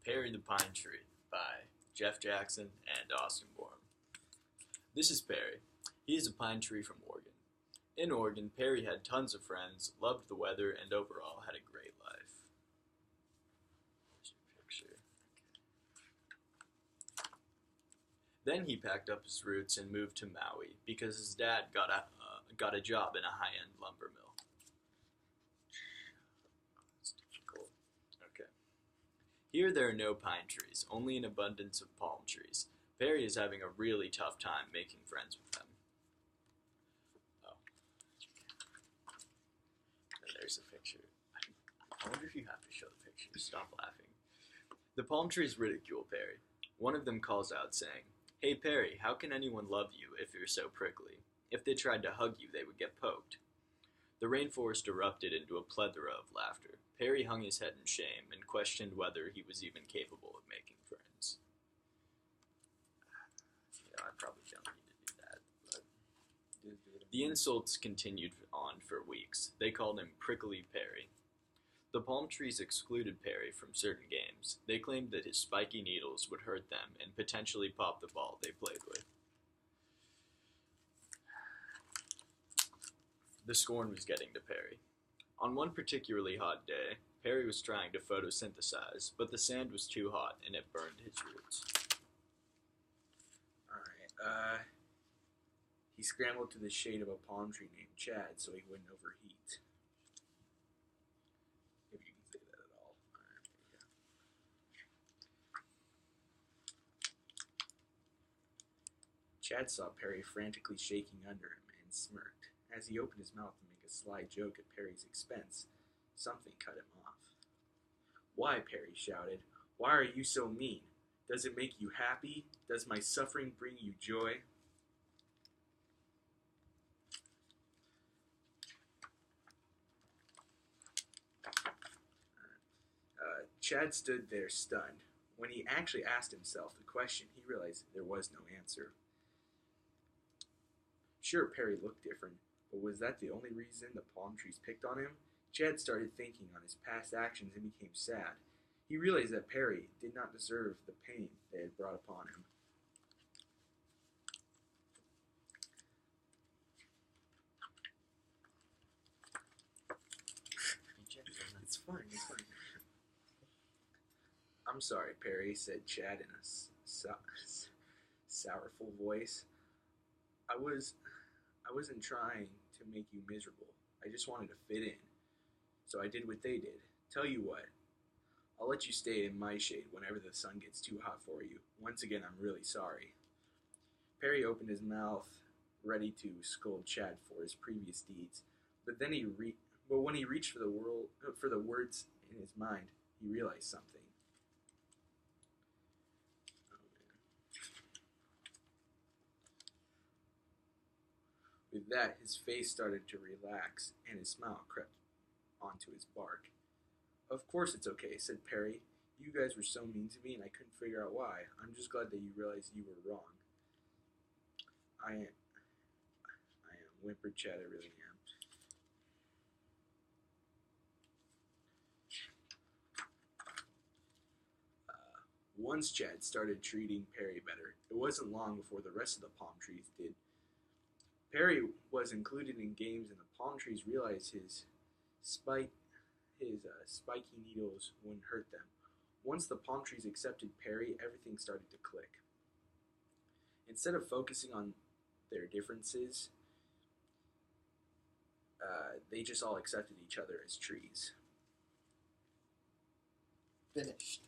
Perry the Pine Tree by Jeff Jackson and Austin Bourne. This is Perry. He is a pine tree from Oregon. In Oregon, Perry had tons of friends, loved the weather, and overall had a great life. Here's your picture. Then he packed up his roots and moved to Maui because his dad got a job in a high-end lumber mill. It's difficult. Okay. Here there are no pine trees, only an abundance of palm trees. Perry is having a really tough time making friends with them. Oh. There's a picture. I wonder if you have to show the picture. Stop laughing. The palm trees ridicule Perry. One of them calls out saying, "Hey Perry, how can anyone love you if you're so prickly? If they tried to hug you, they would get poked." The rainforest erupted into a plethora of laughter. Perry hung his head in shame and questioned whether he was even capable of making friends. I probably don't need to do that, but the insults continued on for weeks. They called him Prickly Perry. The palm trees excluded Perry from certain games. They claimed that his spiky needles would hurt them and potentially pop the ball they played with. The scorn was getting to Perry. On one particularly hot day, Perry was trying to photosynthesize, but the sand was too hot and it burned his roots. Alright, he scrambled to the shade of a palm tree named Chad so he wouldn't overheat. If you can say that at all. Alright, there you go. Chad saw Perry frantically shaking under him and smirked. As he opened his mouth to make a sly joke at Perry's expense, something cut him off. "Why," Perry shouted, "why are you so mean? Does it make you happy? Does my suffering bring you joy?" Chad stood there stunned. When he actually asked himself the question, he realized there was no answer. Sure, Perry looked different, but was that the only reason the palm trees picked on him? Chad started thinking on his past actions and became sad. He realized that Perry did not deserve the pain they had brought upon him. It's fine, it's fine. "I'm sorry, Perry," said Chad in a sourful voice. I wasn't trying to make you miserable. I just wanted to fit in. So I did what they did. Tell you what, I'll let you stay in my shade whenever the sun gets too hot for you. Once again, I'm really sorry." Perry opened his mouth, ready to scold Chad for his previous deeds, but when he reached for the words in his mind, he realized something. With that, his face started to relax, and his smile crept onto his bark. "Of course it's okay," said Perry. "You guys were so mean to me, and I couldn't figure out why. I'm just glad that you realized you were wrong." I am, whimpered Chad, "I really am." Once Chad started treating Perry better, it wasn't long before the rest of the palm trees did. Perry was included in games, and the palm trees realized his spiky needles wouldn't hurt them. Once the palm trees accepted Perry, everything started to click. Instead of focusing on their differences, they just all accepted each other as trees. Finished.